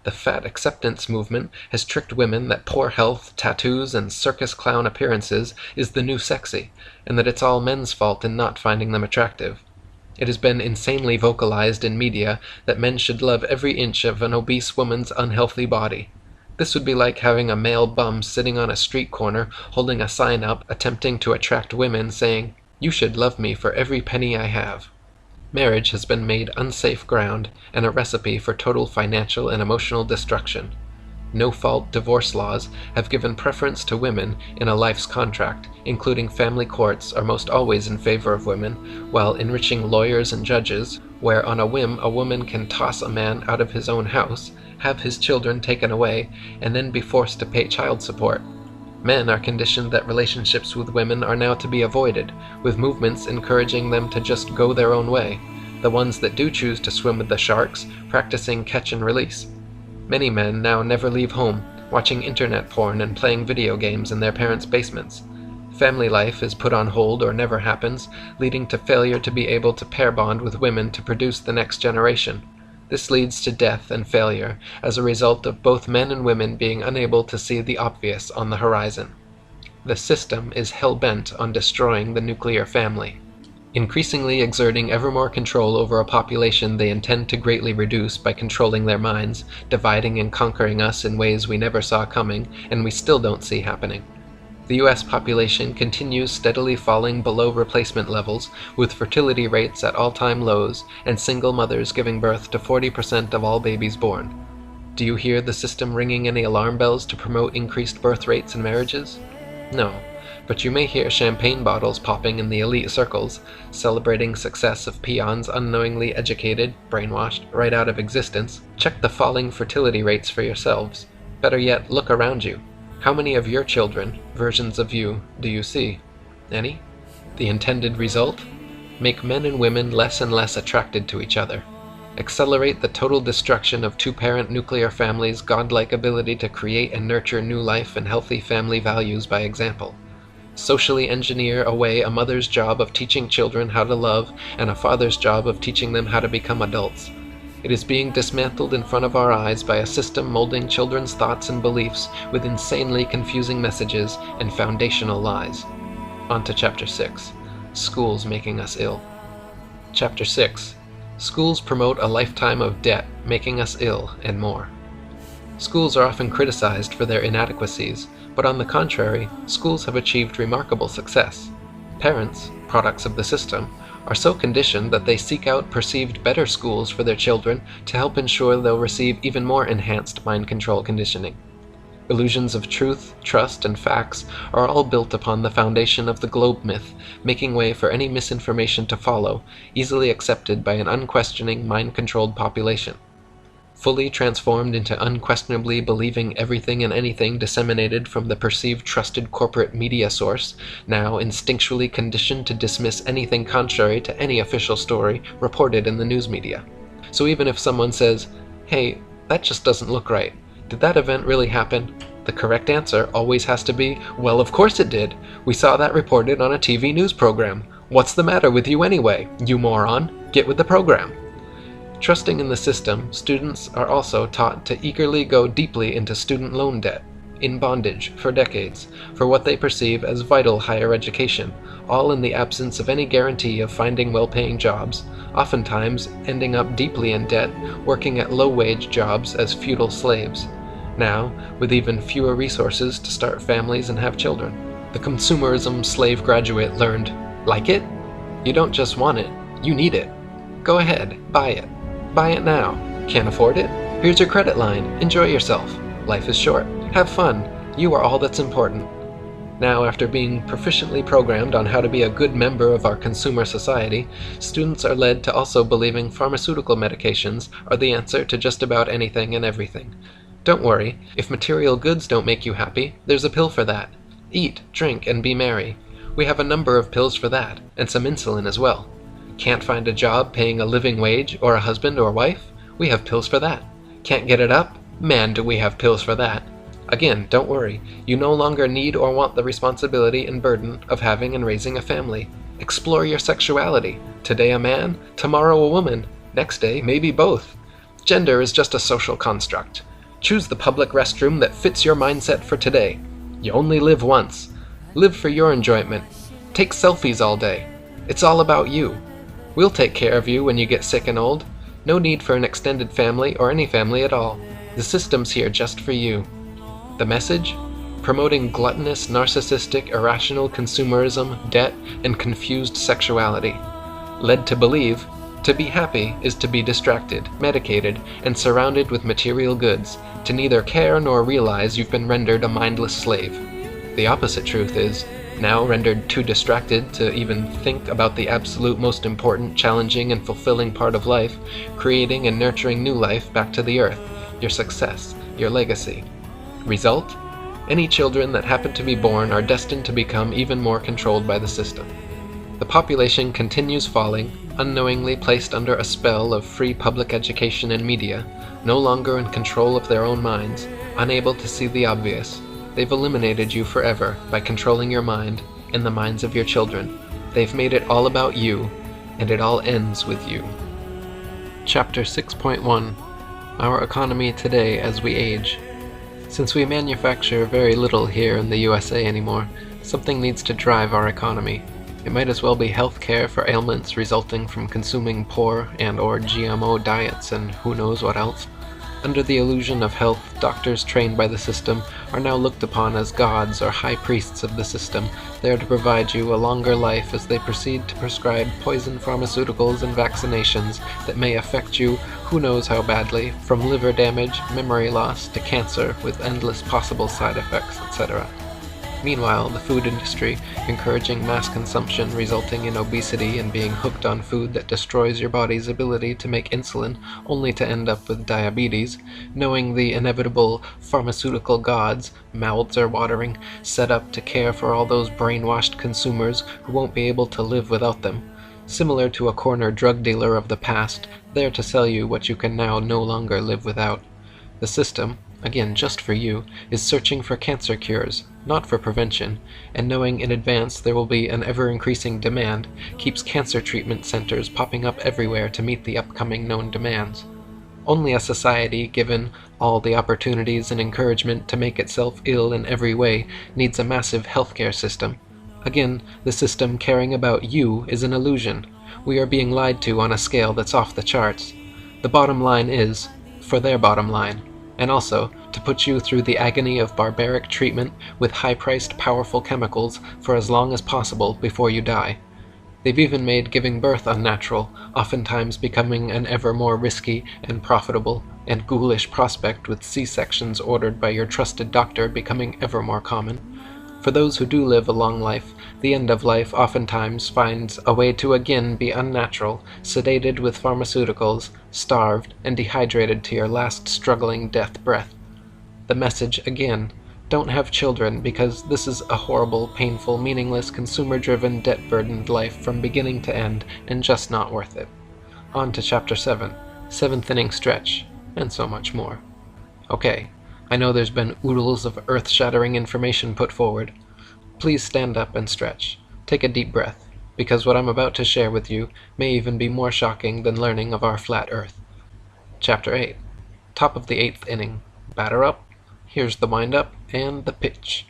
The fat acceptance movement has tricked women that poor health, tattoos, and circus clown appearances is the new sexy, and that it's all men's fault in not finding them attractive. It has been insanely vocalized in media that men should love every inch of an obese woman's unhealthy body. This would be like having a male bum sitting on a street corner holding a sign up attempting to attract women saying, "You should love me for every penny I have." Marriage has been made unsafe ground and a recipe for total financial and emotional destruction. No-fault divorce laws have given preference to women in a life's contract, including family courts are most always in favor of women, while enriching lawyers and judges, where on a whim a woman can toss a man out of his own house, have his children taken away, and then be forced to pay child support. Men are conditioned that relationships with women are now to be avoided, with movements encouraging them to just go their own way, the ones that do choose to swim with the sharks, practicing catch and release. Many men now never leave home, watching internet porn and playing video games in their parents' basements. Family life is put on hold or never happens, leading to failure to be able to pair bond with women to produce the next generation. This leads to death and failure as a result of both men and women being unable to see the obvious on the horizon. The system is hell-bent on destroying the nuclear family, increasingly exerting ever more control over a population they intend to greatly reduce by controlling their minds, dividing and conquering us in ways we never saw coming and we still don't see happening. The US population continues steadily falling below replacement levels, with fertility rates at all-time lows and single mothers giving birth to 40% of all babies born. Do you hear the system ringing any alarm bells to promote increased birth rates and marriages? No, but you may hear champagne bottles popping in the elite circles, celebrating success of peons unknowingly educated, brainwashed, right out of existence. Check the falling fertility rates for yourselves. Better yet, look around you. How many of your children, versions of you, do you see? Any? The intended result? Make men and women less and less attracted to each other. Accelerate the total destruction of two-parent nuclear families' godlike ability to create and nurture new life and healthy family values by example. Socially engineer away a mother's job of teaching children how to love and a father's job of teaching them how to become adults. It is being dismantled in front of our eyes by a system molding children's thoughts and beliefs with insanely confusing messages and foundational lies. On to Chapter 6. Schools making us ill. Chapter 6. Schools promote a lifetime of debt, making us ill, and more. Schools are often criticized for their inadequacies, but on the contrary, schools have achieved remarkable success. Parents, products of the system, are so conditioned that they seek out perceived better schools for their children to help ensure they'll receive even more enhanced mind control conditioning. Illusions of truth, trust, and facts are all built upon the foundation of the globe myth, making way for any misinformation to follow, easily accepted by an unquestioning, mind-controlled population. Fully transformed into unquestionably believing everything and anything disseminated from the perceived trusted corporate media source, now instinctually conditioned to dismiss anything contrary to any official story reported in the news media. So even if someone says, "Hey, that just doesn't look right. Did that event really happen?" the correct answer always has to be, "Well, of course it did. We saw that reported on a TV news program. What's the matter with you anyway, you moron? Get with the program." Trusting in the system, students are also taught to eagerly go deeply into student loan debt, in bondage for decades, for what they perceive as vital higher education, all in the absence of any guarantee of finding well-paying jobs, oftentimes ending up deeply in debt, working at low-wage jobs as feudal slaves. Now, with even fewer resources to start families and have children. The consumerism slave graduate learned, like it? You don't just want it, you need it. Go ahead, buy it. Buy it now. Can't afford it? Here's your credit line. Enjoy yourself. Life is short. Have fun. You are all that's important. Now, after being proficiently programmed on how to be a good member of our consumer society, students are led to also believing pharmaceutical medications are the answer to just about anything and everything. Don't worry, if material goods don't make you happy, there's a pill for that. Eat, drink, and be merry. We have a number of pills for that, and some insulin as well. Can't find a job paying a living wage, or a husband or wife? We have pills for that. Can't get it up? Man, do we have pills for that. Again, don't worry, you no longer need or want the responsibility and burden of having and raising a family. Explore your sexuality. Today a man, tomorrow a woman, next day maybe both. Gender is just a social construct. Choose the public restroom that fits your mindset for today. You only live once. Live for your enjoyment. Take selfies all day. It's all about you. We'll take care of you when you get sick and old. No need for an extended family or any family at all. The system's here just for you. The message? Promoting gluttonous, narcissistic, irrational consumerism, debt, and confused sexuality. Led to believe, to be happy is to be distracted, medicated, and surrounded with material goods, to neither care nor realize you've been rendered a mindless slave. The opposite truth is, now rendered too distracted to even think about the absolute most important, challenging, and fulfilling part of life, creating and nurturing new life back to the earth, your success, your legacy. Result? Any children that happen to be born are destined to become even more controlled by the system. The population continues falling, unknowingly placed under a spell of free public education and media, no longer in control of their own minds, unable to see the obvious. They've eliminated you forever by controlling your mind and the minds of your children. They've made it all about you, and it all ends with you. Chapter 6.1 Our Economy Today as We Age. Since we manufacture very little here in the USA anymore, something needs to drive our economy. It might as well be health care for ailments resulting from consuming poor and/or GMO diets and who knows what else. Under the illusion of health, doctors trained by the system are now looked upon as gods or high priests of the system, there to provide you a longer life as they proceed to prescribe poison pharmaceuticals and vaccinations that may affect you who knows how badly, from liver damage, memory loss, to cancer with endless possible side effects, etc. Meanwhile, the food industry, encouraging mass consumption resulting in obesity and being hooked on food that destroys your body's ability to make insulin only to end up with diabetes, knowing the inevitable pharmaceutical gods, mouths are watering, set up to care for all those brainwashed consumers who won't be able to live without them. Similar to a corner drug dealer of the past, there to sell you what you can now no longer live without. The system, again just for you, is searching for cancer cures, not for prevention, and knowing in advance there will be an ever-increasing demand, keeps cancer treatment centers popping up everywhere to meet the upcoming known demands. Only a society given all the opportunities and encouragement to make itself ill in every way needs a massive healthcare system. Again, the system caring about you is an illusion. We are being lied to on a scale that's off the charts. The bottom line is, for their bottom line, and also to put you through the agony of barbaric treatment with high-priced, powerful chemicals for as long as possible before you die. They've even made giving birth unnatural, oftentimes becoming an ever more risky and profitable and ghoulish prospect, with C-sections ordered by your trusted doctor becoming ever more common. For those who do live a long life, the end of life oftentimes finds a way to again be unnatural, sedated with pharmaceuticals, starved, and dehydrated to your last struggling death breath. The message again, don't have children because this is a horrible, painful, meaningless, consumer-driven, debt-burdened life from beginning to end, and just not worth it. On to Chapter 7, 7th inning stretch, and so much more. Okay. I know there's been oodles of earth-shattering information put forward. Please stand up and stretch. Take a deep breath, because what I'm about to share with you may even be more shocking than learning of our flat Earth. Chapter 8. Top of the 8th inning. Batter up. Here's the wind-up and the pitch.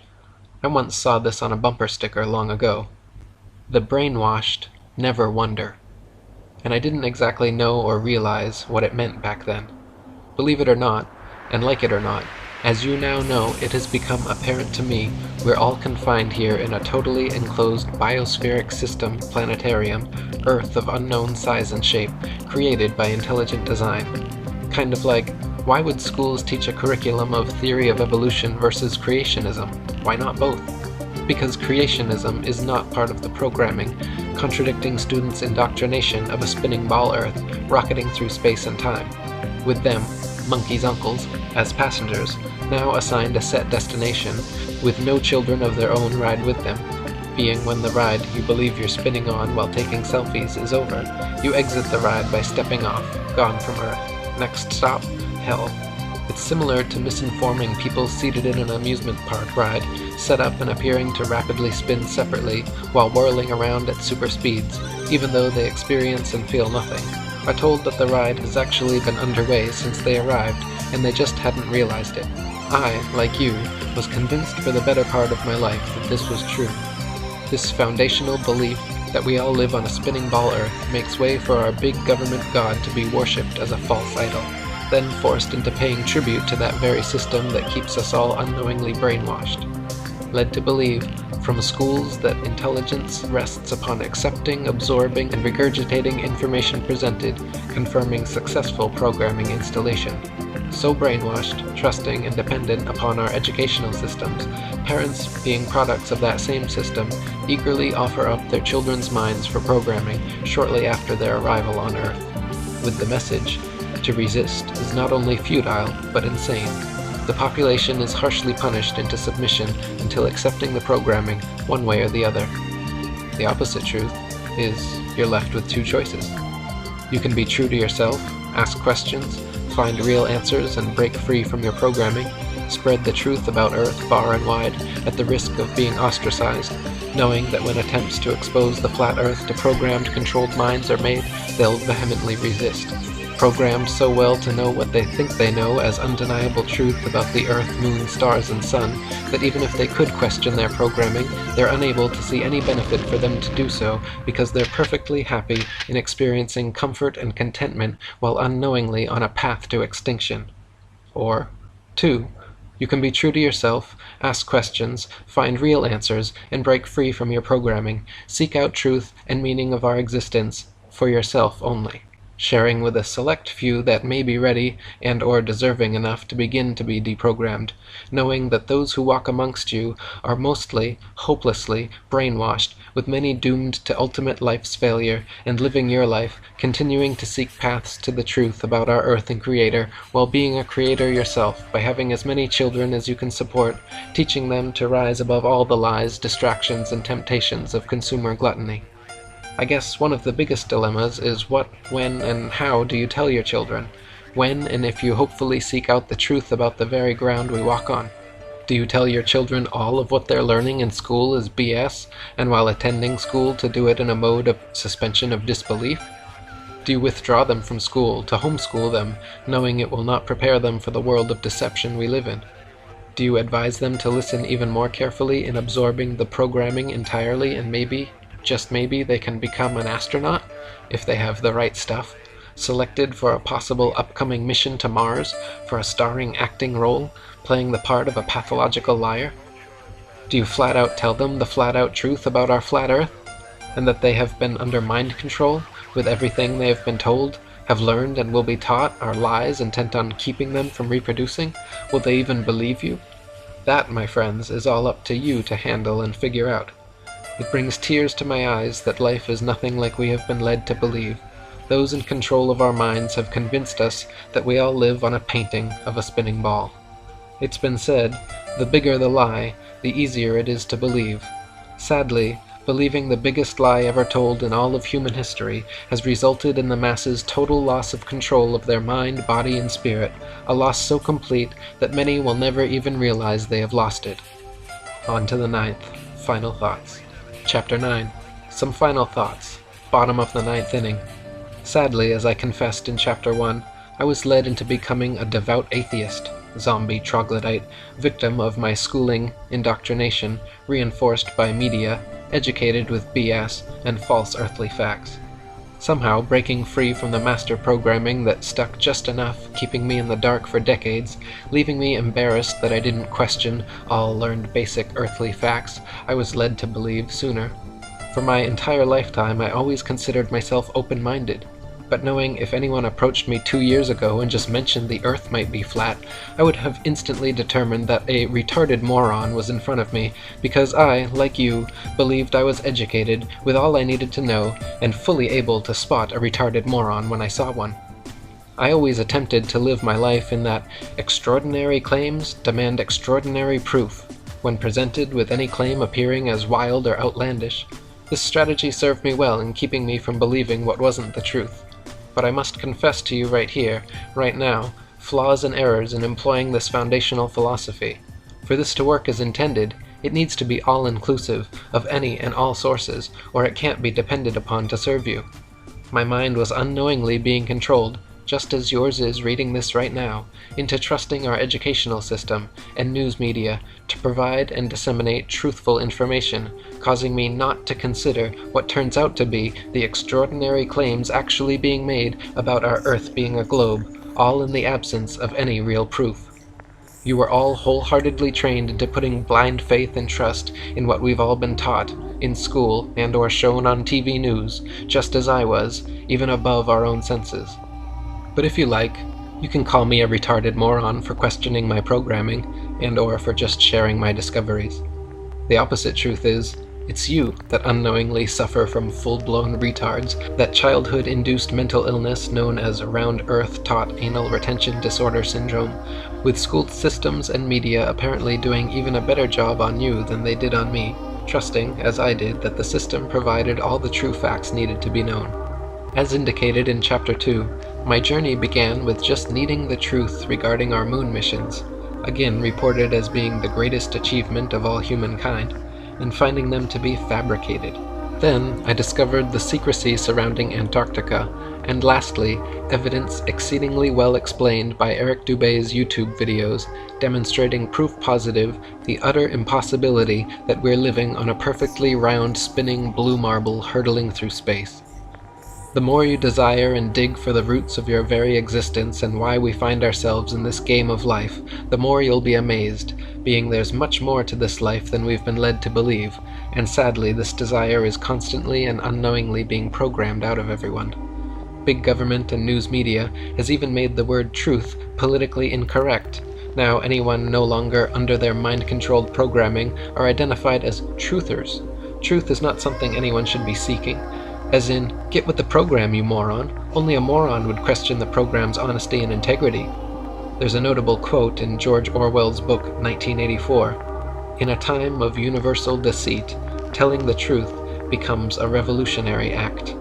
I once saw this on a bumper sticker long ago. The brainwashed never wonder. And I didn't exactly know or realize what it meant back then. Believe it or not, and like it or not, as you now know, it has become apparent to me we're all confined here in a totally enclosed biospheric system planetarium, Earth of unknown size and shape, created by intelligent design. Kind of like, why would schools teach a curriculum of theory of evolution versus creationism? Why not both? because creationism is not part of the programming, contradicting students' indoctrination of a spinning ball Earth rocketing through space and time, with them, Monkey's uncles, as passengers, now assigned a set destination, with no children of their own ride with them, being when the ride you believe you're spinning on while taking selfies is over, you exit the ride by stepping off, gone from Earth. Next stop, hell. It's similar to misinforming people seated in an amusement park ride, set up and appearing to rapidly spin separately while whirling around at super speeds, even though they experience and feel nothing, are told that the ride has actually been underway since they arrived and they just hadn't realized it. I, like you, was convinced for the better part of my life that this was true. This foundational belief that we all live on a spinning ball Earth makes way for our big government god to be worshipped as a false idol, then forced into paying tribute to that very system that keeps us all unknowingly brainwashed. Led to believe, from schools, that intelligence rests upon accepting, absorbing, and regurgitating information presented, confirming successful programming installation. So brainwashed, trusting, and dependent upon our educational systems, parents, being products of that same system, eagerly offer up their children's minds for programming shortly after their arrival on Earth, with the message, to resist is not only futile, but insane. The population is harshly punished into submission until accepting the programming one way or the other. The opposite truth is you're left with two choices. You can be true to yourself, ask questions, find real answers, and break free from your programming, spread the truth about Earth far and wide at the risk of being ostracized, knowing that when attempts to expose the flat Earth to programmed, controlled minds are made, they'll vehemently resist. Programmed so well to know what they think they know as undeniable truth about the Earth, Moon, stars, and Sun, that even if they could question their programming, they're unable to see any benefit for them to do so because they're perfectly happy in experiencing comfort and contentment while unknowingly on a path to extinction. Or, 2. You can be true to yourself, ask questions, find real answers, and break free from your programming, seek out truth and meaning of our existence, for yourself only, sharing with a select few that may be ready and or deserving enough to begin to be deprogrammed, knowing that those who walk amongst you are mostly, hopelessly, brainwashed, with many doomed to ultimate life's failure, and living your life, continuing to seek paths to the truth about our Earth and Creator, while being a creator yourself by having as many children as you can support, teaching them to rise above all the lies, distractions, and temptations of consumer gluttony. I guess one of the biggest dilemmas is what, when, and how do you tell your children? When and if you hopefully seek out the truth about the very ground we walk on? Do you tell your children all of what they're learning in school is BS, and while attending school to do it in a mode of suspension of disbelief? Do you withdraw them from school to homeschool them, knowing it will not prepare them for the world of deception we live in? Do you advise them to listen even more carefully in absorbing the programming entirely, and maybe, just maybe, they can become an astronaut, if they have the right stuff, selected for a possible upcoming mission to Mars, for a starring acting role, playing the part of a pathological liar? Do you flat out tell them the flat out truth about our flat Earth, and that they have been under mind control, with everything they have been told, have learned, and will be taught are lies intent on keeping them from reproducing? Will they even believe you? That, my friends, is all up to you to handle and figure out. It brings tears to my eyes that life is nothing like we have been led to believe. Those in control of our minds have convinced us that we all live on a painting of a spinning ball. It's been said, the bigger the lie, the easier it is to believe. Sadly, believing the biggest lie ever told in all of human history has resulted in the masses' total loss of control of their mind, body, and spirit, a loss so complete that many will never even realize they have lost it. On to the 9th, final thoughts. Chapter 9. Some final thoughts. Bottom of the 9th inning. Sadly, as I confessed in Chapter 1, I was led into becoming a devout atheist, zombie troglodyte, victim of my schooling indoctrination, reinforced by media, educated with BS and false earthly facts. Somehow breaking free from the master programming that stuck just enough, keeping me in the dark for decades, leaving me embarrassed that I didn't question all learned basic earthly facts I was led to believe sooner. For my entire lifetime I always considered myself open-minded, but knowing if anyone approached me 2 years ago and just mentioned the Earth might be flat, I would have instantly determined that a retarded moron was in front of me, because I, like you, believed I was educated with all I needed to know and fully able to spot a retarded moron when I saw one. I always attempted to live my life in that extraordinary claims demand extraordinary proof. When presented with any claim appearing as wild or outlandish, this strategy served me well in keeping me from believing what wasn't the truth. But I must confess to you right here, right now, flaws and errors in employing this foundational philosophy. For this to work as intended, it needs to be all-inclusive of any and all sources, or it can't be depended upon to serve you. My mind was unknowingly being controlled, just as yours is reading this right now, into trusting our educational system and news media to provide and disseminate truthful information, causing me not to consider what turns out to be the extraordinary claims actually being made about our Earth being a globe, all in the absence of any real proof. You were all wholeheartedly trained into putting blind faith and trust in what we've all been taught, in school and or shown on TV news, just as I was, even above our own senses. But if you like, you can call me a retarded moron for questioning my programming and or for just sharing my discoveries. The opposite truth is, it's you that unknowingly suffer from full-blown retards, that childhood-induced mental illness known as round-earth taught anal retention disorder syndrome, with school systems and media apparently doing even a better job on you than they did on me, trusting, as I did, that the system provided all the true facts needed to be known. As indicated in Chapter 2, my journey began with just needing the truth regarding our moon missions, again reported as being the greatest achievement of all humankind, and finding them to be fabricated. Then I discovered the secrecy surrounding Antarctica, and lastly, evidence exceedingly well explained by Eric Dubay's YouTube videos demonstrating proof positive the utter impossibility that we're living on a perfectly round spinning blue marble hurtling through space. The more you desire and dig for the roots of your very existence and why we find ourselves in this game of life, the more you'll be amazed, being there's much more to this life than we've been led to believe, and sadly this desire is constantly and unknowingly being programmed out of everyone. Big government and news media has even made the word truth politically incorrect. Now anyone no longer under their mind-controlled programming are identified as truthers. Truth is not something anyone should be seeking. As in, get with the program, you moron. Only a moron would question the program's honesty and integrity. There's a notable quote in George Orwell's book 1984. In a time of universal deceit, telling the truth becomes a revolutionary act.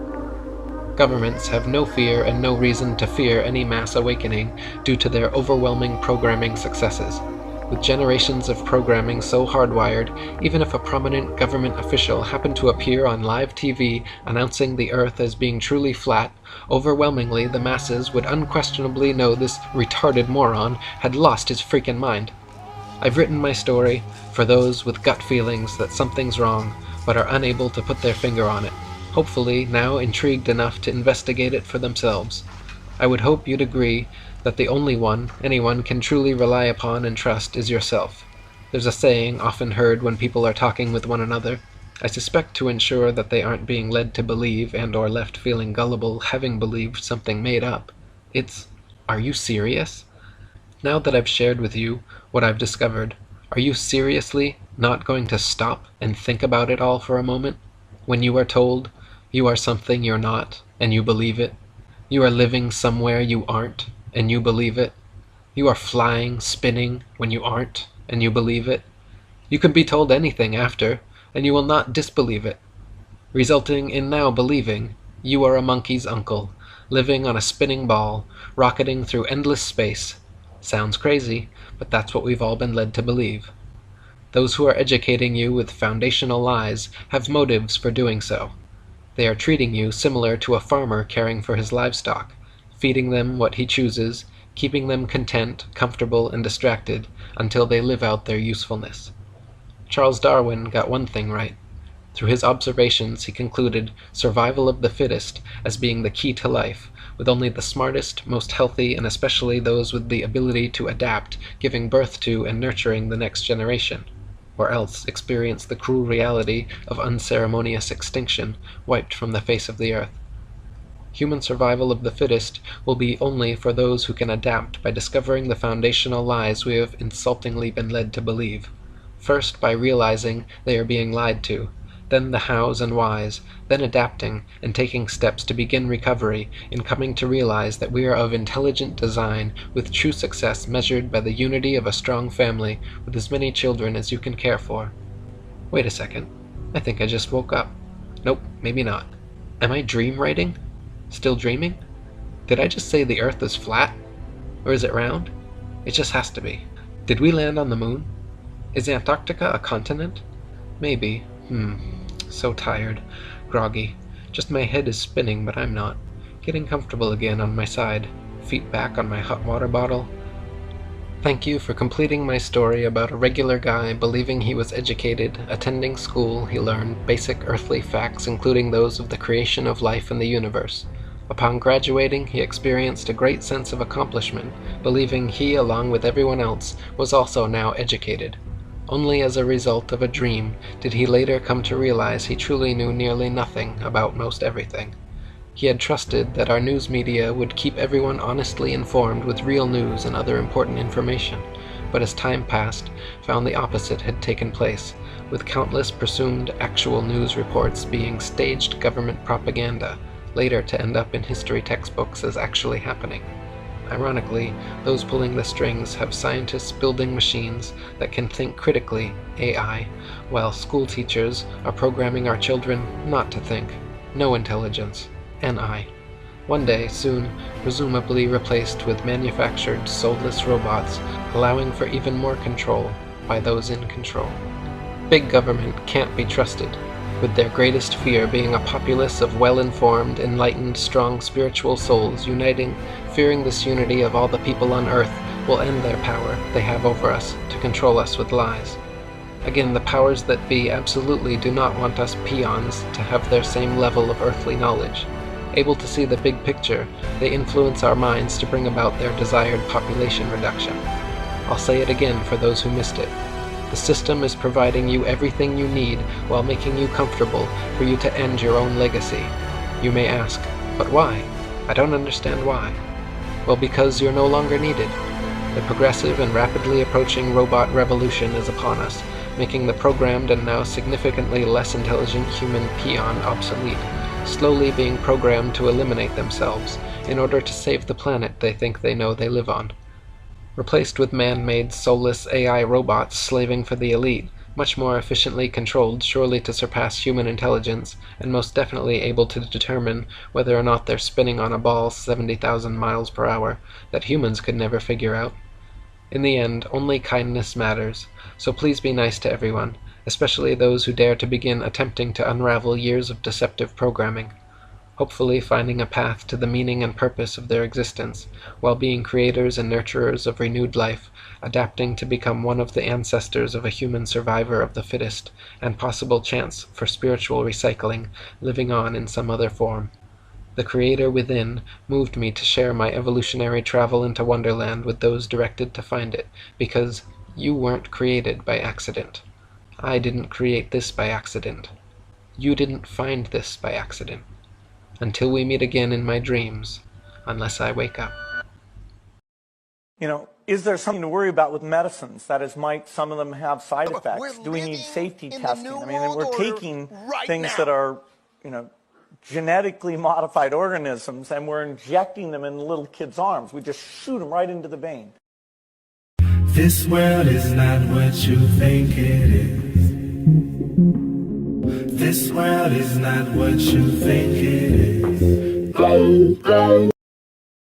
Governments have no fear and no reason to fear any mass awakening due to their overwhelming programming successes. With generations of programming so hardwired, even if a prominent government official happened to appear on live TV announcing the Earth as being truly flat, overwhelmingly the masses would unquestionably know this retarded moron had lost his freaking mind. I've written my story for those with gut feelings that something's wrong, but are unable to put their finger on it, hopefully now intrigued enough to investigate it for themselves. I would hope you'd agree that the only one anyone can truly rely upon and trust is yourself. There's a saying often heard when people are talking with one another, I suspect to ensure that they aren't being led to believe and or left feeling gullible having believed something made up. It's, are you serious? Now that I've shared with you what I've discovered, are you seriously not going to stop and think about it all for a moment? When you are told you are something you're not, and you believe it, you are living somewhere you aren't, and you believe it. You are flying, spinning, when you aren't, and you believe it. You can be told anything after, and you will not disbelieve it, resulting in now believing you are a monkey's uncle, living on a spinning ball, rocketing through endless space. Sounds crazy, but that's what we've all been led to believe. Those who are educating you with foundational lies have motives for doing so. They are treating you similar to a farmer caring for his livestock, feeding them what he chooses, keeping them content, comfortable, and distracted until they live out their usefulness. Charles Darwin got one thing right. Through his observations, he concluded survival of the fittest as being the key to life, with only the smartest, most healthy, and especially those with the ability to adapt, giving birth to and nurturing the next generation, or else experience the cruel reality of unceremonious extinction, wiped from the face of the earth. Human survival of the fittest will be only for those who can adapt by discovering the foundational lies we have insultingly been led to believe. First by realizing they are being lied to, then the hows and whys, then adapting and taking steps to begin recovery in coming to realize that we are of intelligent design, with true success measured by the unity of a strong family with as many children as you can care for. Wait a second. I think I just woke up. Nope, maybe not. Am I dream writing? Still dreaming? Did I just say the Earth is flat? Or is it round? It just has to be. Did we land on the moon? Is Antarctica a continent? Maybe. So tired. Groggy. Just my head is spinning, but I'm not. Getting comfortable again on my side. Feet back on my hot water bottle. Thank you for completing my story about a regular guy believing he was educated. Attending school, he learned basic earthly facts, including those of the creation of life in the universe. Upon graduating, he experienced a great sense of accomplishment, believing he, along with everyone else, was also now educated. Only as a result of a dream did he later come to realize he truly knew nearly nothing about most everything. He had trusted that our news media would keep everyone honestly informed with real news and other important information, but as time passed, found the opposite had taken place, with countless presumed actual news reports being staged government propaganda, later to end up in history textbooks as actually happening. Ironically, those pulling the strings have scientists building machines that can think critically, AI, while school teachers are programming our children not to think, no intelligence, NI. One day, soon, presumably replaced with manufactured, soulless robots, allowing for even more control by those in control. Big government can't be trusted, with their greatest fear being a populace of well-informed, enlightened, strong spiritual souls uniting, fearing this unity of all the people on Earth will end their power they have over us to control us with lies. Again, the powers that be absolutely do not want us peons to have their same level of earthly knowledge. Able to see the big picture, they influence our minds to bring about their desired population reduction. I'll say it again for those who missed it. The system is providing you everything you need while making you comfortable for you to end your own legacy. You may ask, but why? I don't understand why. Well, because you're no longer needed. The progressive and rapidly approaching robot revolution is upon us, making the programmed and now significantly less intelligent human peon obsolete, slowly being programmed to eliminate themselves in order to save the planet they think they know they live on. Replaced with man-made soulless AI robots slaving for the elite, much more efficiently controlled surely to surpass human intelligence, and most definitely able to determine whether or not they're spinning on a ball 70,000 miles per hour, that humans could never figure out. In the end, only kindness matters, so please be nice to everyone, especially those who dare to begin attempting to unravel years of deceptive programming, hopefully finding a path to the meaning and purpose of their existence, while being creators and nurturers of renewed life, adapting to become one of the ancestors of a human survivor of the fittest, and possible chance for spiritual recycling, living on in some other form. The Creator within moved me to share my evolutionary travel into Wonderland with those directed to find it, because you weren't created by accident. I didn't create this by accident. You didn't find this by accident. Until we meet again in my dreams, unless I wake up. You know, is there something to worry about with medicines? That is, might some of them have side effects? Do we need safety testing? I mean, we're taking things that are, genetically modified organisms, and we're injecting them in little kids' arms. We just shoot them right into the vein. This world is not what you think it is. This world is not what you think it is. Go, go.